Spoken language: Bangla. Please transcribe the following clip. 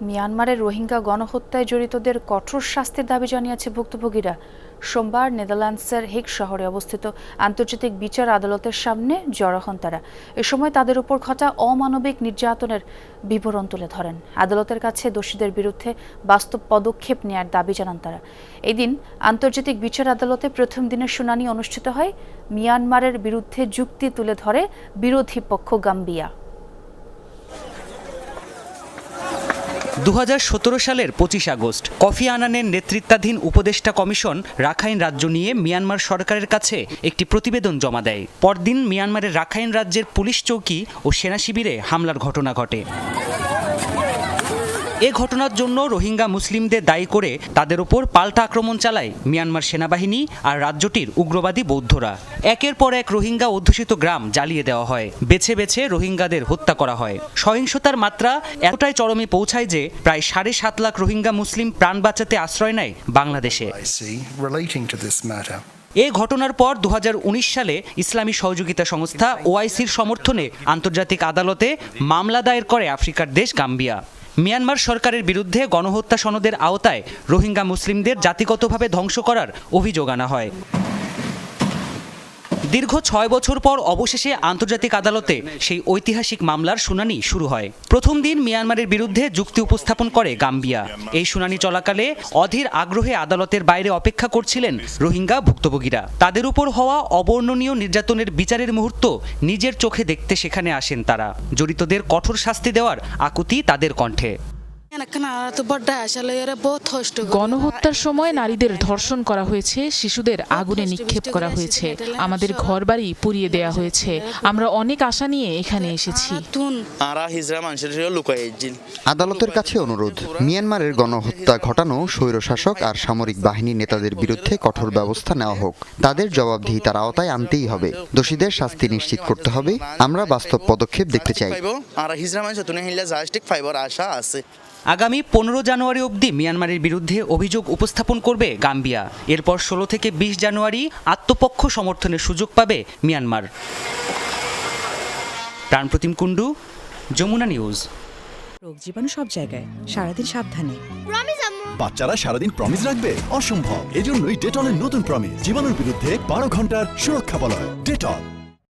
মিয়ানমারের রোহিঙ্গা গণহত্যায় জড়িতদের কঠোর শাস্তির দাবি জানিয়েছে ভুক্তভোগীরা। সোমবার নেদারল্যান্ডসের হেগ শহরে অবস্থিত আন্তর্জাতিক বিচার আদালতের সামনে জড়ো হন তারা। এ সময় তাদের উপর ঘটা অমানবিক নির্যাতনের বিবরণ তুলে ধরেন। আদালতের কাছে দোষীদের বিরুদ্ধে বাস্তব পদক্ষেপ নেয়ার দাবি জানান তারা। এদিন আন্তর্জাতিক বিচার আদালতে প্রথম দিনের শুনানি অনুষ্ঠিত হয়। মিয়ানমারের বিরুদ্ধে যুক্তি তুলে ধরে বিরোধী পক্ষ গাম্বিয়া। 2017 সালের 25 আগস্ট কফি আনানের নেতৃত্বাধীন উপদেষ্টা কমিশন রাখাইন রাজ্য নিয়ে মিয়ানমার সরকারের কাছে একটি প্রতিবেদন জমা দেয়। পরদিন মিয়ানমারের রাখাইন রাজ্যের পুলিশ চৌকি ও সেনা শিবিরে হামলার ঘটনা ঘটে। এ ঘটনার জন্য রোহিঙ্গা মুসলিমদের দায়ী করে তাদের উপর পাল্টা আক্রমণ চালায় মিয়ানমার সেনাবাহিনী আর রাজ্যটির উগ্রবাদী বৌদ্ধরা। একের পর এক রোহিঙ্গা অধ্যুষিত গ্রাম জ্বালিয়ে দেওয়া হয়, বেছে বেছে রোহিঙ্গাদের হত্যা করা হয়। সহিংসতার মাত্রা এতটাই চরমে পৌঁছায় যে প্রায় 7.5 লাখ রোহিঙ্গা মুসলিম প্রাণ বাঁচাতে আশ্রয় নেয় বাংলাদেশে। এ ঘটনার পর 2019 সালে ইসলামী সহযোগিতা সংস্থা ওআইসির সমর্থনে আন্তর্জাতিক আদালতে মামলা দায়ের করে আফ্রিকার দেশ গাম্বিয়া। মিয়ানমার সরকারের বিরুদ্ধে গণহত্যা সনদের আওতায় রোহিঙ্গা মুসলিমদের জাতিগতভাবে ধ্বংস করার অভিযোগ আনা হয়। দীর্ঘ 6 বছর পর অবশেষে আন্তর্জাতিক আদালতে সেই ঐতিহাসিক মামলার শুনানি শুরু হয়। প্রথম দিন মিয়ানমারের বিরুদ্ধে যুক্তি উপস্থাপন করে গাম্বিয়া। এই শুনানি চলাকালে অধীর আগ্রহে আদালতের বাইরে অপেক্ষা করছিলেন রোহিঙ্গা ভুক্তভোগীরা। তাদের উপর হওয়া অবর্ণনীয় নির্যাতনের বিচারের মুহূর্ত নিজের চোখে দেখতে সেখানে আসেন তারা। জড়িতদের কঠোর শাস্তি দেওয়ার আকুতি তাদের কণ্ঠে। গণহত্যার সময় নারীদের ধর্ষণ করা হয়েছে, শিশুদের আগুনে নিক্ষেপ করা হয়েছে, আমাদের ঘরবাড়ি পুড়িয়ে দেয়া হয়েছে। আমরা অনেক আশা নিয়ে এখানে এসেছি। আদালতের কাছে অনুরোধ, মিয়ানমারের গণহত্যা ঘটানো স্বৈরশাসক আর সামরিক বাহিনীর নেতাদের বিরুদ্ধে কঠোর ব্যবস্থা নেওয়া হোক। তাদের জবাবদিহিতার আওতায় আনতেই হবে। দোষীদের শাস্তি নিশ্চিত করতে হবে। আমরা বাস্তব পদক্ষেপ দেখতে চাই। আগামী 15 জানুয়ারি অবধি মিয়ানমারের বিরুদ্ধে অভিযোগ উপস্থাপন করবে গাম্বিয়া। এরপর 16 থেকে 20 জানুয়ারি আত্মপক্ষ সমর্থনের সুযোগ পাবে মিয়ানমার। প্রাণপ্রতিম কুণ্ডু, যমুনা নিউজ। রোগ জীবাণু সব জায়গায়, সারাদিন সাবধানে। বাচ্চারা সারাদিন প্রমিস রাখবে? অসম্ভব। এজন্যই ডেটলের নতুন প্রমিস জীবাণুর বিরুদ্ধে 12 ঘন্টার সুরক্ষা বলয়। ডেটল।